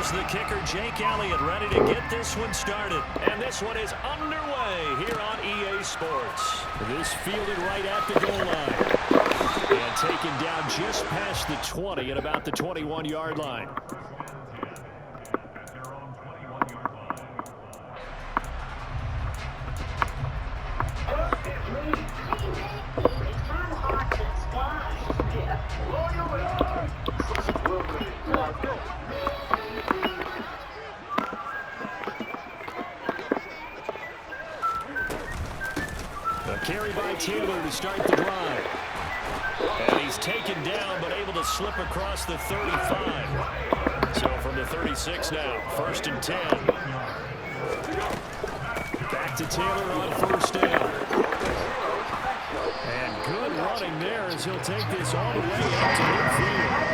Here's the kicker, Jake Elliott, ready to get this one started. And this one is underway here on EA Sports. This fielded right at the goal line. And taken down just past the 20 at about the 21-yard line. A carry by Taylor to start the drive. And he's taken down, but able to slip across the 35. So from the 36 now, 1st and 10. Back to Taylor on 1st down. And good running there as he'll take this all the way up to midfield.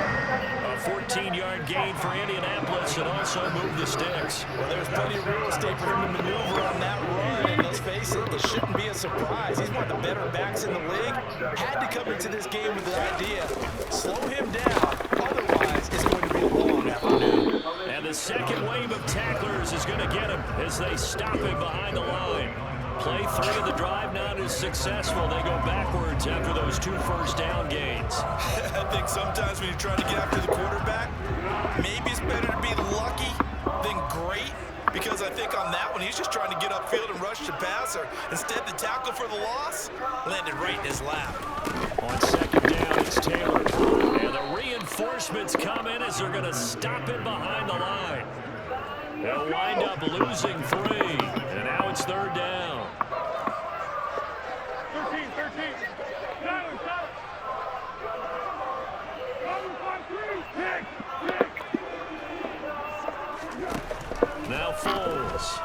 A 14-yard gain for Indianapolis and also move the sticks. Well, there's plenty of real estate for him to maneuver on that run. And let's face it, it shouldn't be a surprise. He's one of the better backs in the league. Had to come into this game with the idea, slow him down. Otherwise, it's going to be a long afternoon. And the second wave of tacklers is going to get him as they stop him behind the line. Play 3 of the drive not as successful. They go backwards after those 2 first down gains. I think sometimes when you're trying to get after the quarterback, maybe it's better to be lucky than great. Because I think on that one, he's just trying to get upfield and rush the passer. Instead, the tackle for the loss landed right in his lap. On 2nd down, it's Taylor. And the reinforcements come in as they're going to stop him behind the line. They'll wind up losing 3. And now it's 3rd down. 13. Now Foles.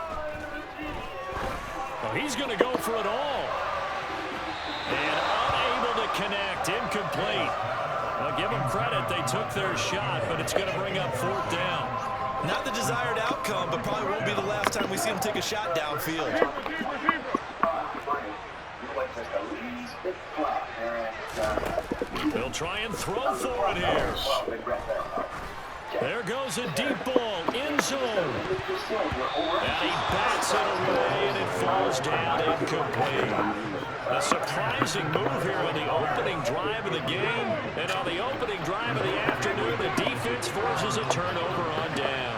Oh, he's going to go for it all. And unable to connect. Incomplete. Well, give them credit. They took their shot, but it's going to bring up 4th down. Not the desired outcome, but probably won't be the last time we see him take a shot downfield. They'll try and throw for it here. There goes a deep ball, end zone. And he bats it away, and it falls down incomplete. A surprising move here on the opening drive of the game. And on the opening drive of the afternoon, the defense forces a turnover on downs.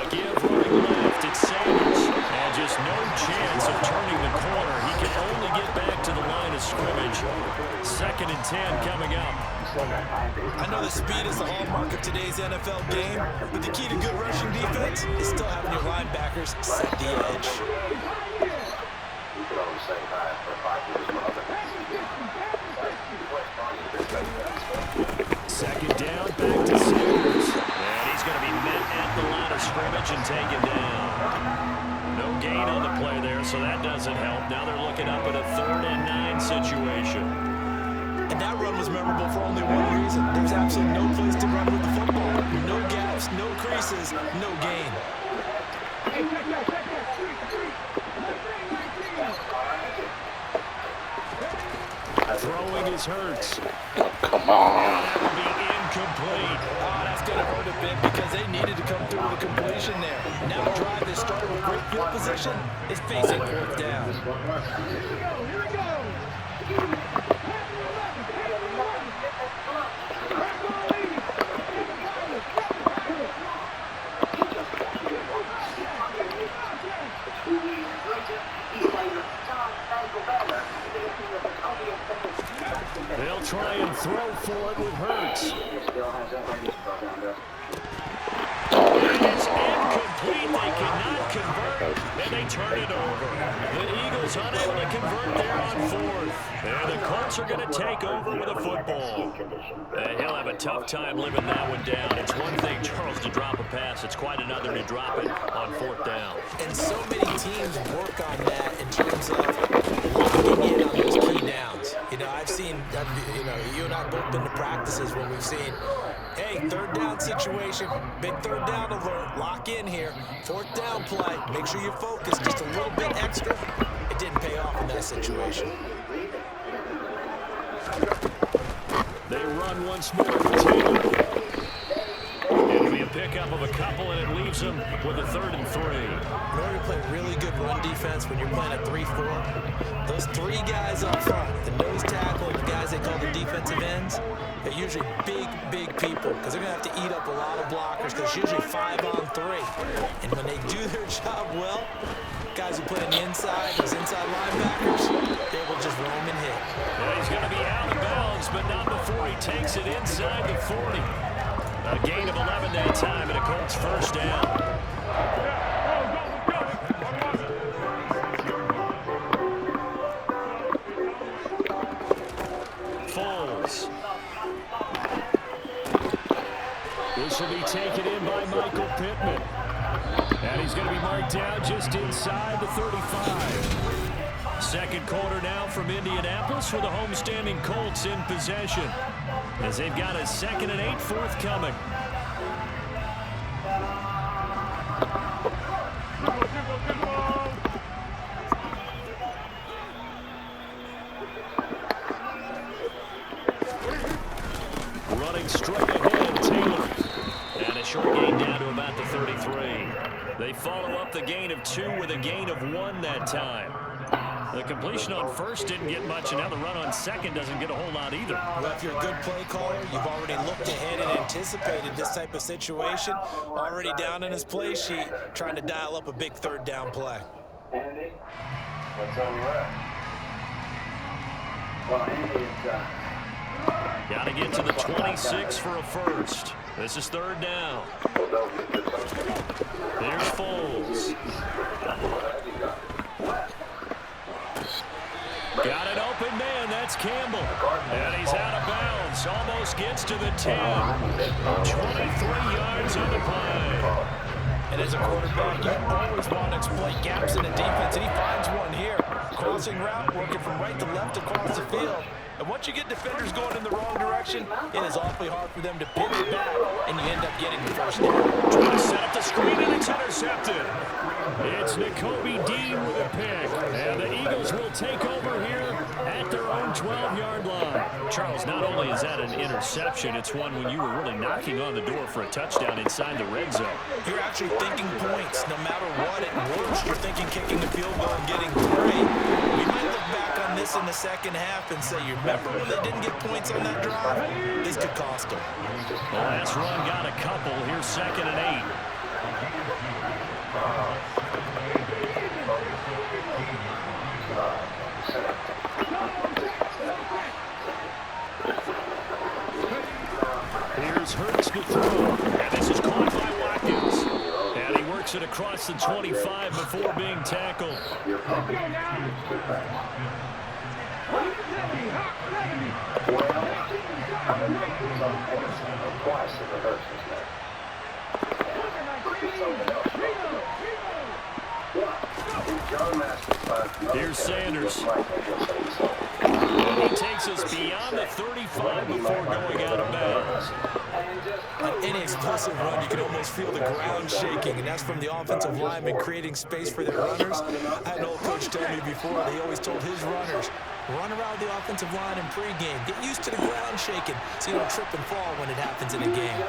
Again, running left, it's Sanders. And just no chance of turning the corner. He can only get back to the line of scrimmage. 2nd and 10 coming up. I know the speed is the hallmark of today's NFL game, but the key to good rushing defense is still having your linebackers set the edge. 2nd down, back to Sanders. And he's going to be met at the line of scrimmage and taken down. No gain on the play there, so that doesn't help. Now they're looking up at a 3rd and 9 situation. And that run was memorable for only one reason. There's absolutely no place to run with the football. No gaps, no creases, no gain. Throwing is Hurts. Oh, come on. That'll be incomplete. Oh, that's going to hurt a bit because they needed to come through with a completion there. Now the drive that started with great field position is facing 4th down. Here we go. They'll try and throw for it with Hurts. And it's incomplete. They cannot convert, and they turn it over. The Eagles unable to convert there on 4th. And the Colts are going to take over with a football. And he'll have a tough time living that one down. It's one thing, Charles, to drop a pass. It's quite another to drop it on 4th down. And so many teams work on that in terms of locking in on those key downs. You know, I've seen, you and I have both been to practices when we've seen, hey, 3rd down situation, big 3rd down alert, lock in here, 4th down play, make sure you focus just a little bit extra. It didn't pay off in that situation. They run once more with Taylor. It'll be a pickup of a couple, and it leaves them with a 3rd and 3. In order to play really good run defense when you're playing a 3-4, those 3 guys up front, the nose tackle and the guys they call the defensive ends, they're usually big people because they're going to have to eat up a lot of blockers because it's usually 5-on-3. And when they do their job well, guys who play on the inside, those inside linebackers, they will just roam and hit. Yeah, he's going to be out of bounds, but not before he takes it inside the 40. A gain of 11 that time, and a Colts first down. Foles. This will be taken in by Michael Pittman. And he's going to be marked down just inside the 35. Second quarter now from Indianapolis with the homestanding Colts in possession, as they've got a 2nd and 8 forthcoming. Running straight ahead, Taylor. And a short gain down to about the 33. They follow up the gain of 2 with a gain of 1 that time. The completion on first didn't get much, and now the run on second doesn't get a whole lot either. Well, if you're a good play caller, you've already looked ahead and anticipated this type of situation. Already down in his play sheet, trying to dial up a big 3rd down play. Andy, what's on your left? Well, Andy, it's got to get to the 26 for a first. This is 3rd down. There's Foles. Got an open man. That's Campbell. And he's out of bounds. Almost gets to the 10. 23 yards on the play. And as a quarterback, you always want to exploit gaps in the defense, and he finds one here. Crossing route, working from right to left across the field. And once you get defenders going in the wrong direction, it is awfully hard for them to pivot back, and you end up getting the first down. Trying to set up the screen, and it's intercepted. It's Nakobe Dean with a pick. And the Eagles will take over here at their own 12-yard line. Charles, not only is that an interception, it's one when you were really knocking on the door for a touchdown inside the red zone. You're actually thinking points. No matter what, at worst, you're thinking kicking the field goal and getting 3. We might look back on this in the second half and say, you remember when they didn't get points on that drive? This could cost them. The last run got a couple. Here's 2nd and 8. Here's Hurts to throw. And this is caught by Watkins. And he works it across the 25 before being tackled. Here's Sanders. He takes us beyond the 35 before going out of bounds. On any explosive run, you can almost feel the ground shaking, and that's from the offensive linemen creating space for their runners. I had an old coach tell me before that he always told his runners, run around the offensive line in pregame. Get used to the ground shaking so you don't trip and fall when it happens in a game.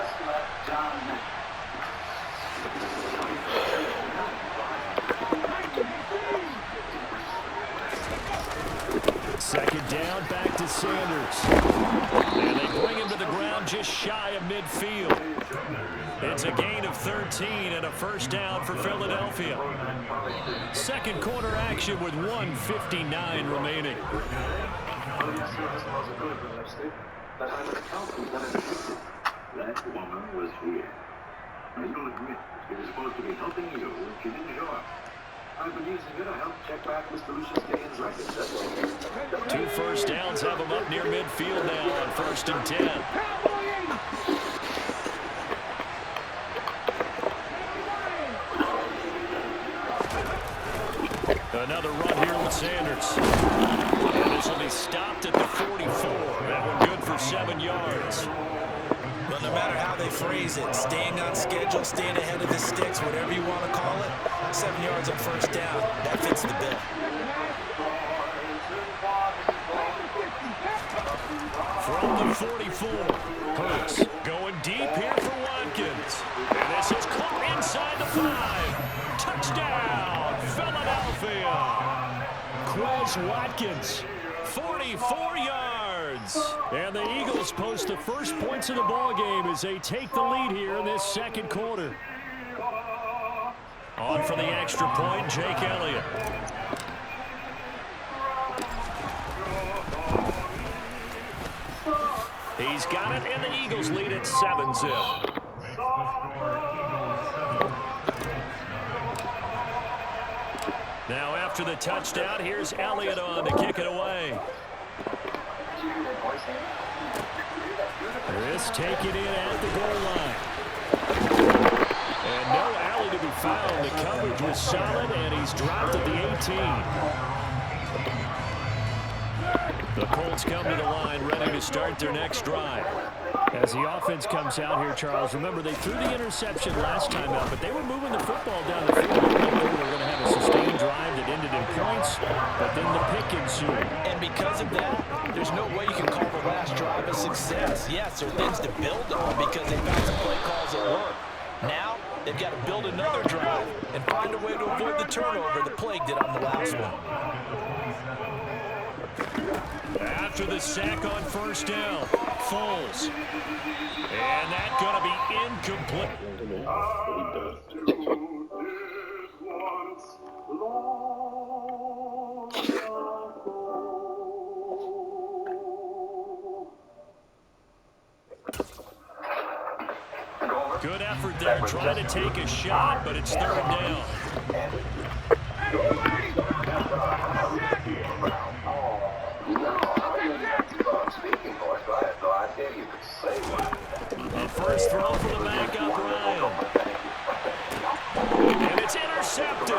Second down, back to Sanders. And they bring him to the ground just shy of midfield. It's a gain of 13 and a first down for Philadelphia. Second quarter action with 1:59 remaining. That woman was here. You'll admit it was supposed to be helping you. She didn't show up. I've been using it to help check back Mr. Lucius Gaines' records. 2 first downs have him up near midfield now on 1st and 10. Another run here with Sanders. And this will be stopped at the 44. That one good for 7 yards. Well, no matter how they phrase it, staying on schedule, staying ahead of the sticks, whatever you want to call it, 7 yards on first down, that fits the bill. 44. Hurts going deep here for Watkins. And this is caught inside the 5. Touchdown, Philadelphia. Quez Watkins, 44 yards. And the Eagles post the first points of the ball game as they take the lead here in this second quarter. On for the extra point, Jake Elliott. He's got it, and the Eagles lead at 7-zip. Now after the touchdown, here's Elliott on to kick it away. This taken in at the goal line. And no alley to be found. The coverage was solid, and he's dropped at the 18. The Colts come to the line ready to start their next drive. As the offense comes out here, Charles, remember they threw the interception last time out, but they were moving the football down the field. They were going to have a sustained drive that ended in points, but then the pick ensued. And because of that, there's no way you can call the last drive a success. Yes, there are things to build on because they found some play calls at work. Now, they've got to build another drive and find a way to avoid the turnover that plagued it on the last one. After the sack on first down, Foles. And that's going to be incomplete. Good effort there, trying to take a shot, but it's third down. A first throw for the backup, Ryan. And it's intercepted.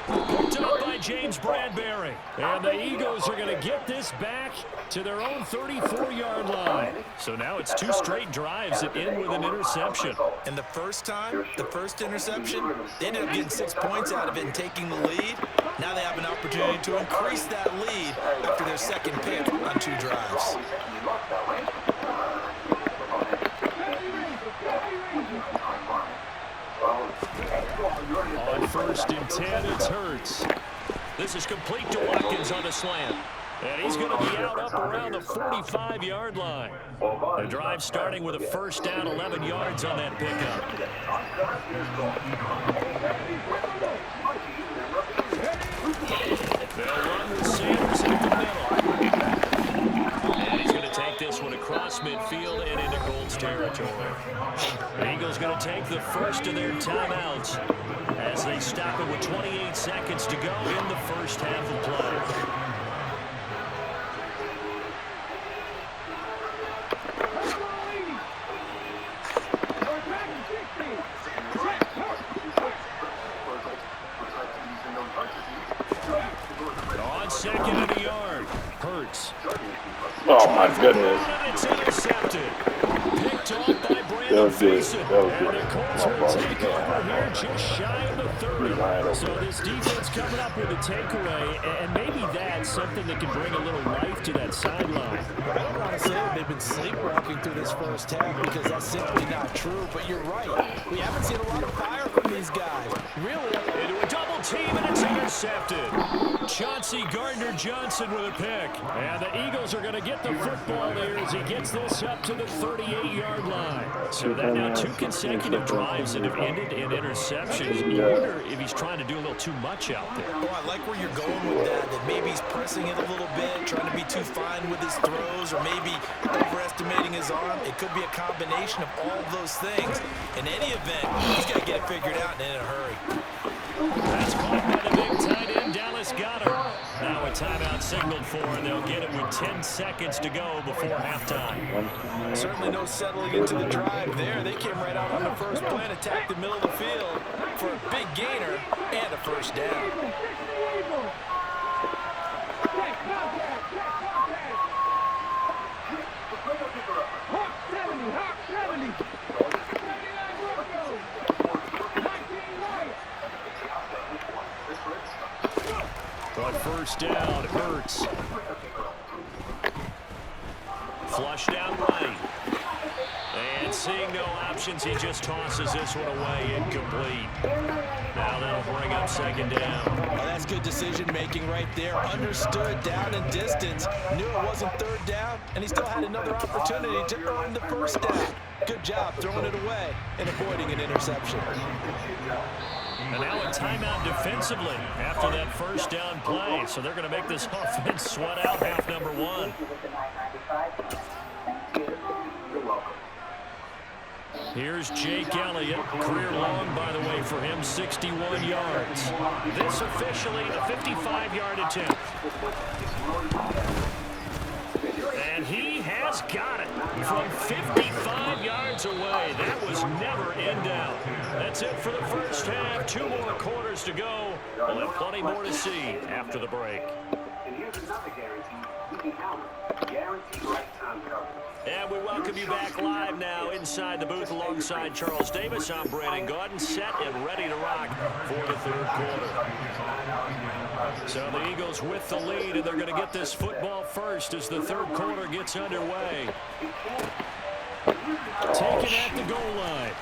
Picked up by James Bradbury. And the Eagles are going to get this back to their own 34-yard line. So now it's two straight drives that end with an interception. And the first time, the first interception, they ended up getting 6 points out of it and taking the lead. Now they have an opportunity to increase that lead after their second pick on 2 drives. On first and 10, it's Hurts. This is complete to Watkins on the slant. And he's going to be out up around the 45-yard line. The drive starting with a first down, 11 yards on that pickup. They'll run with Sanders in the middle. And he's going to take this one across midfield and into Colts territory. The Eagles going to take the first of their timeouts as they stop it with 28 seconds to go in the first half of play. On second and a yard, Hurts. Oh my goodness. It's intercepted. Picked off by Brandon Faison. And the Colts will take over here just shy of the 30. So this defense coming up with a takeaway, and maybe that's something that can bring a little life to that sideline. I don't want to say that they've been sleepwalking through this first half because that's simply not true, but you're right. We haven't seen a lot of fire from these guys. Really? Into a double team, and it's intercepted. Chauncey Gardner-Johnson with a pick. And the Eagles are going to get the football there as he gets this up to the 38-yard line. So that now 2 consecutive drives that have ended in interceptions. You wonder if he's trying to do a little too much out there. Oh, I like where you're going with that maybe he's pressing it a little bit, trying to be too fine with his throws, or maybe overestimating his arm. It could be a combination of all of those things. In any event, he's got to get it figured out and in a hurry. That's caught by the big tight end, Dallas Goedert. Now a timeout signaled for, and they'll get it with 10 seconds to go before halftime. Certainly no settling into the drive there. They came right out on the first play and attacked the middle of the field for a big gainer and a first down. On first down, Hurts. Flush down right. And seeing no options, he just tosses this one away, incomplete. Now that'll bring up second down. Well, that's good decision-making right there. Understood down and distance. Knew it wasn't third down, and he still had another opportunity to earn the first down. Good job throwing it away and avoiding an interception. And now a timeout defensively after that first down play. So they're going to make this offense sweat out half number one. Here's Jake Elliott. Career long, by the way, for him, 61 yards. This officially a 55-yard attempt. And he has got it from 55 yards away. That was never in doubt. That's it for the first half. 2 more quarters to go. We'll have plenty more to see after the break. And here's another guarantee. You can count it. Guaranteed lifetime coverage. And we welcome you back live now inside the booth alongside Charles Davis. I'm Brandon Gaudin, set and ready to rock for the third quarter. So the Eagles with the lead, and they're going to get this football first as the third quarter gets underway. Taken at the goal line.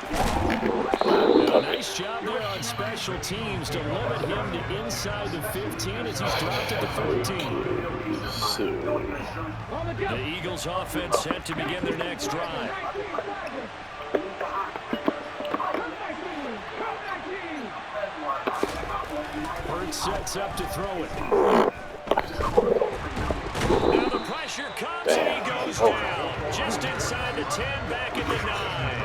A nice job there on special teams to limit him to inside the 15 as he's dropped at the 14. The Eagles offense set to begin their next drive. Hurts sets up to throw it. Now the pressure comes and he goes down. Just inside the 10, back at the 9.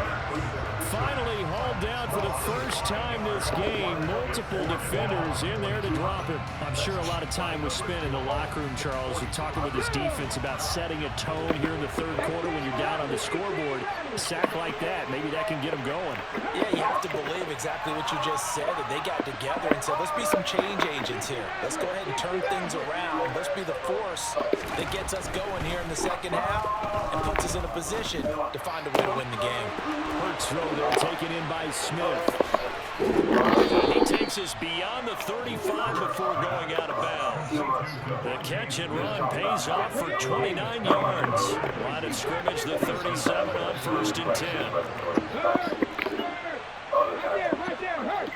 Finally hauled down for the first time this game. Multiple defenders in there to drop him. I'm sure a lot of time was spent in the locker room, Charles, and talking with his defense about setting a tone here in the third quarter when you're down on the scoreboard. A sack like that, maybe that can get them going. Yeah, you have to believe exactly what you just said, that they got together and said, let's be some change agents here. Let's go ahead and turn things around. Let's be the force that gets us going here in the second half and puts us in a position to find a way to win the game. Hurts throw there taken in by Smith. He takes us beyond the 35 before going out of bounds. The catch and run pays off for 29 yards. Line of scrimmage, the 37 on 1st and 10. Right there, hurt.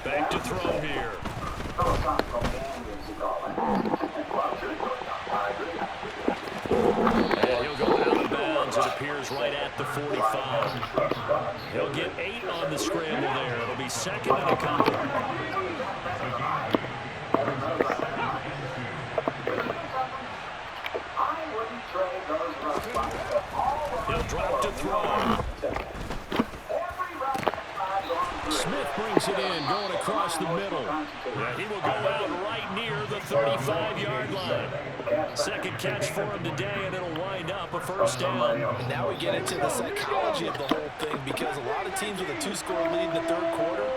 Back to throw here. And he'll go out of bounds. It appears right at the 45. He'll get 8 on the scramble there. It'll be second and a couple. He'll drop to throw. Smith brings it in, going across the middle. Yeah, he will go out right near the 35-yard line. Second catch for him today, and it'll wind up a first down. And now we get into the psychology of the whole thing, because a lot of teams with a 2-score lead in the third quarter,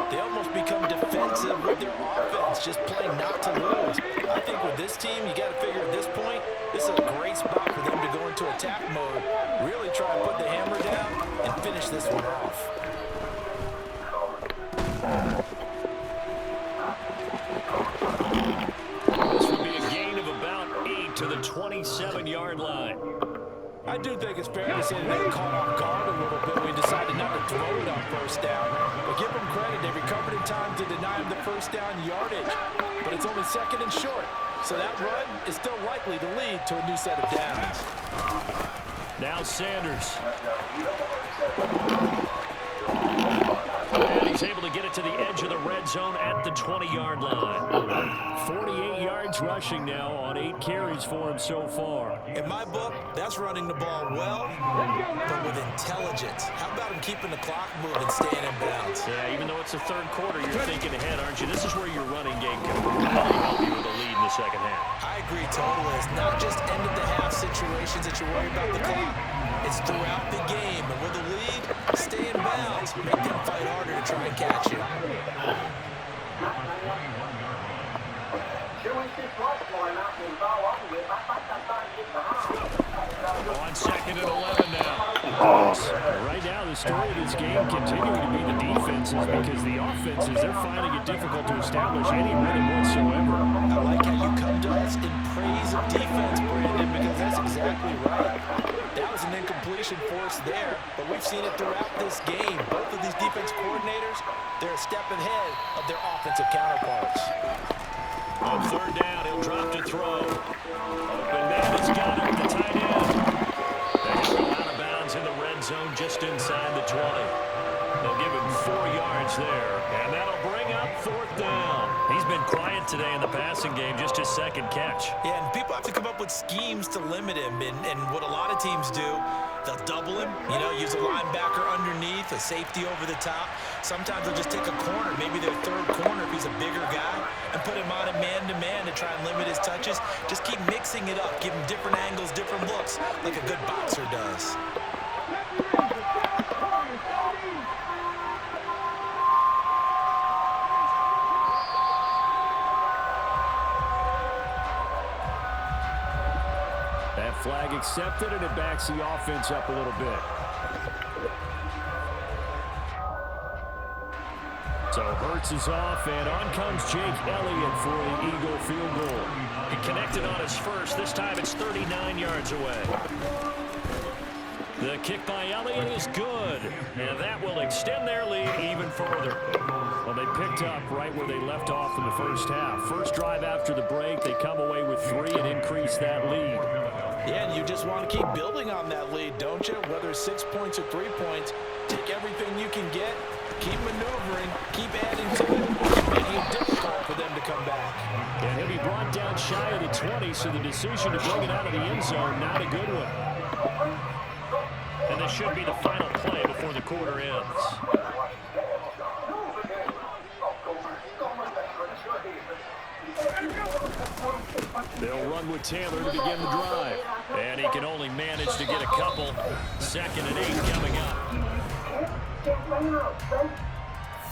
they almost become defensive with their offense, just playing not to lose. I think with this team, you got to figure at this point, this is a great spot for them to go into attack mode, really try and put the hammer down and finish this one off. This would be a gain of about 8 to the 27-yard line. I do think it's fair to say that they caught off guard a little bit when we decided not to throw it on first down. But give them credit, they recovered in time to deny him the first down yardage. But it's only second and short, so that run is still likely to lead to a new set of downs. Now Sanders. And he's able to get it to the edge of the red zone at the 20-yard line. 48 yards rushing now on 8 carries for him so far. In my book, that's running the ball well, but with intelligence. How about him keeping the clock moving, staying in bounds? Yeah, even though it's the third quarter, you're thinking ahead, aren't you? This is where your running game can really help you with a lead in the second half. I agree totally. It's not just end-of-the-half situations that you worry about the clock. It's throughout the game, and with a lead, stay in bounds. Make them fight harder to try and catch you. On second and 11 now. Right now, the story of this game continuing to be the defense. defenses because the offenses, they're finding it difficult to establish any rhythm whatsoever. I like how you come to us in praise of defense, Brandon, because that's exactly right. That was an incompletion force there, but we've seen it throughout this game. Both of these defense coordinators, they're a step ahead of their offensive counterparts. On third down, he'll drop to throw. Open man has got it with the tight end. They go out of bounds in the red zone just inside the 20. They'll give him 4 yards there, and that'll bring up fourth down. He's been quiet today in the passing game, just his second catch. Yeah, and people have to come up with schemes to limit him, and what a lot of teams do, they'll double him, use a linebacker underneath, a safety over the top. Sometimes they'll just take a corner, maybe their third corner if he's a bigger guy, and put him on a man-to-man to try and limit his touches. Just keep mixing it up, give him different angles, different looks, like a good boxer does. That flag accepted, and it backs the offense up a little bit. So Hurts is off, and on comes Jake Elliott for the Eagle field goal. He connected on his first. This time it's 39 yards away. The kick by Elliott is good, and that will extend their lead even further. Well, they picked up right where they left off in the first half. First drive after the break, they come away with 3 and increase that lead. Yeah, and you just want to keep building on that lead, don't you? Whether it's 6 points or 3 points, take everything you can get, keep maneuvering, keep adding to it, keep making it difficult for them to come back. And he'll be brought down shy of the 20, so the decision to bring it out of the end zone, not a good one. And this should be the final play before the quarter ends. They'll run with Taylor to begin the drive. And he can only manage to get a couple. 2nd and 8 coming up.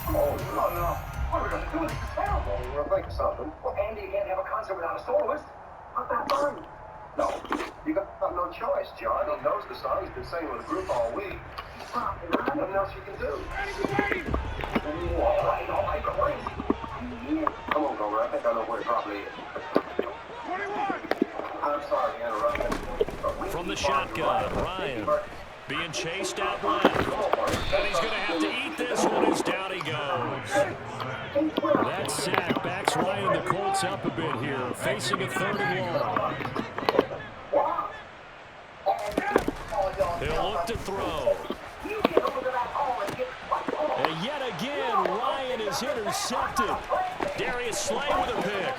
Oh, no. What are we going to do? This is terrible. We're going to think of something. Well, Andy, you can't have a concert without a soloist. Not that fun. No, you got no choice, John. He knows the song. He's been singing with the group all week. Nothing else you can do. All right, but wait. Come on, Gomer. I think I know where he probably is. 21. I'm sorry to interrupt. From the shotgun, Ryan being chased out left. And he's going to have to eat this one as down he goes. That sack backs Ryan and the Colts up a bit here, facing a 3rd and long. He'll look to throw. And yet again, Ryan is intercepted. Darius Slay with a pick.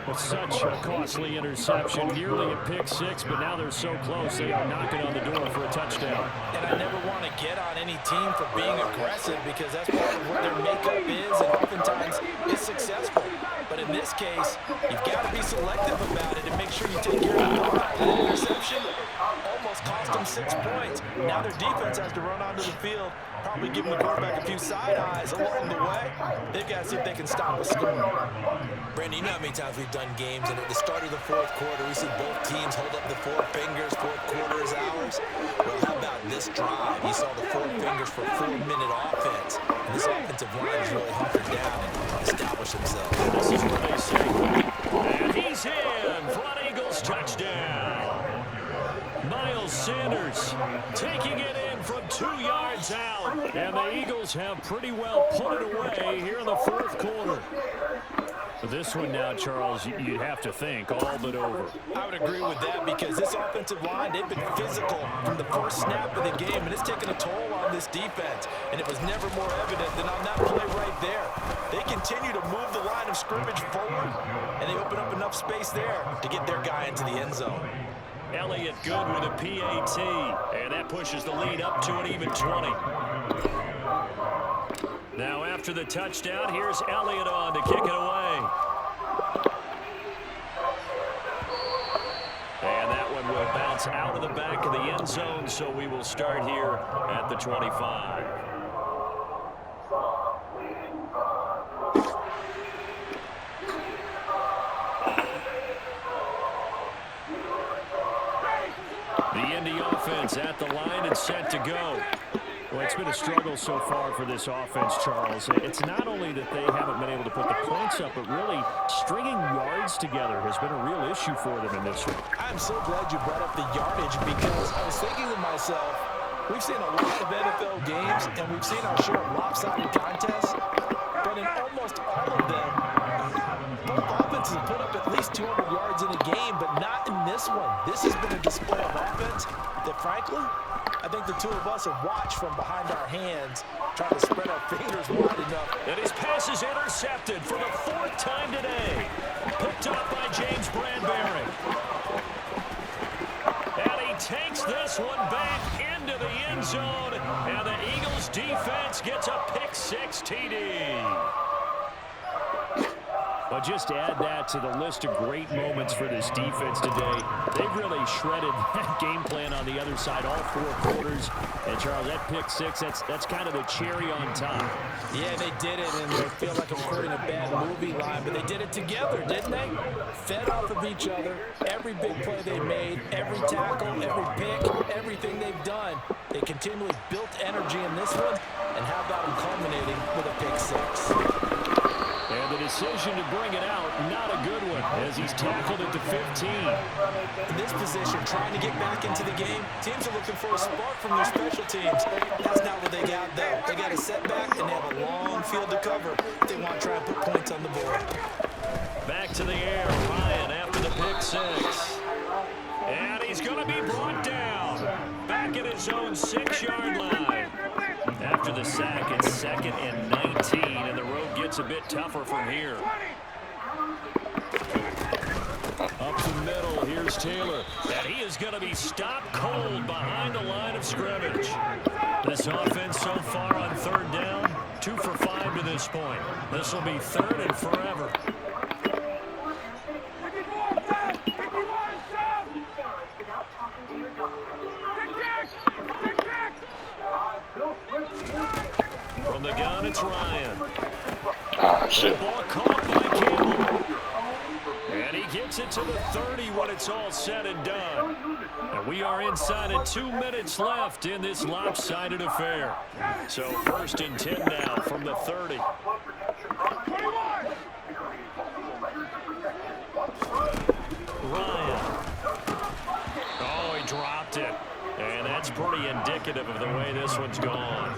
Well, such a costly interception, nearly a pick 6, but now they're so close they are knocking on the door for a touchdown. And I never want to get on any team for being aggressive because that's part of what their makeup is, and oftentimes it's successful. But in this case, you've got to be selective about it and make sure you take care of the ball. That interception almost cost them 6 points. Now their defense has to run onto the field, probably giving the quarterback a few side eyes along the way. They've got to see if they can stop a score. Brandon, you know how many times we've done games, and at the start of the 4th quarter, we see both teams hold up the 4 fingers, 4th quarter is ours. Well, how about this drive? You saw the 4 fingers for 4-minute offense, and this offensive line is really hunkered down and established themselves. This is what they say. And he's in for an Eagles touchdown. Miles Sanders taking it in from 2 yards out. And the Eagles have pretty well put it away here in the 4th quarter. This one now, Charles, you'd have to think all but over. I would agree with that because this offensive line, they've been physical from the first snap of the game, and it's taken a toll on this defense. And it was never more evident than on that play right there. They continue to move the line of scrimmage forward, and they open up enough space there to get their guy into the end zone. Elliott good with a PAT, and that pushes the lead up to an even 20. Now after the touchdown, here's Elliott on to kick it away. And that one will bounce out of the back of the end zone, so we will start here at the 25. The Indy offense at the line and set to go. Well, it's been a struggle so far for this offense, Charles. It's not only that they haven't been able to put the points up, but really stringing yards together has been a real issue for them in this one. I'm so glad you brought up the yardage because I was thinking to myself, we've seen a lot of NFL games and we've seen our share of lopsided contests, but in almost all of them, both offenses have put up at least 200 yards in a game, but not in this one. This has been a display of offense that, frankly, I think the two of us have watched from behind our hands, trying to spread our fingers wide enough. And his pass is intercepted for the 4th time today. Picked up by James Bradbury. And he takes this one back into the end zone. And the Eagles defense gets a pick-6 TD. But just to add that to the list of great moments for this defense today, they've really shredded that game plan on the other side all 4 quarters. And, Charles, that pick-6, that's kind of the cherry on top. Yeah, they did it, and I feel like I'm quoting a bad movie line, but they did it together, didn't they? Fed off of each other, every big play they made, every tackle, every pick, everything they've done. They continually built energy in this one, and how about them culminating with a pick-6? And the decision to bring it out, not a good one, as he's tackled at the 15. In this position, trying to get back into the game, teams are looking for a spark from their special teams. That's not what they got, though. They got a setback, and they have a long field to cover if they want to try and put points on the board. Back to the air, Ryan after the pick-6. And he's going to be brought down. Back at his own 6-yard line. After the sack, it's 2nd and 19, and the road gets a bit tougher from here. Up the middle, here's Taylor. And he is going to be stopped cold behind the line of scrimmage. This offense so far on 3rd down, 2 for 5 to this point. This will be 3rd and forever. From the gun, it's Ryan. Ah, shit. The ball caught by Campbell. And he gets it to the 30 when it's all said and done. And we are inside of 2 minutes left in this lopsided affair. So 1st and 10 now from the 30. Ryan. Oh, he dropped it. And that's pretty indicative of the way this one's gone.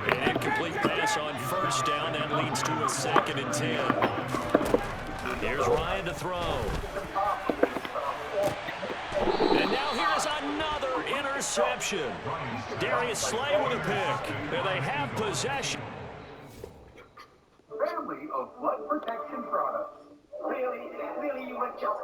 An incomplete pass on 1st down. That leads to a 2nd and 10. Here's Ryan to throw. And now here's another interception. Darius Slay with a pick. And they have possession. Family of blood protection products. Really, you went just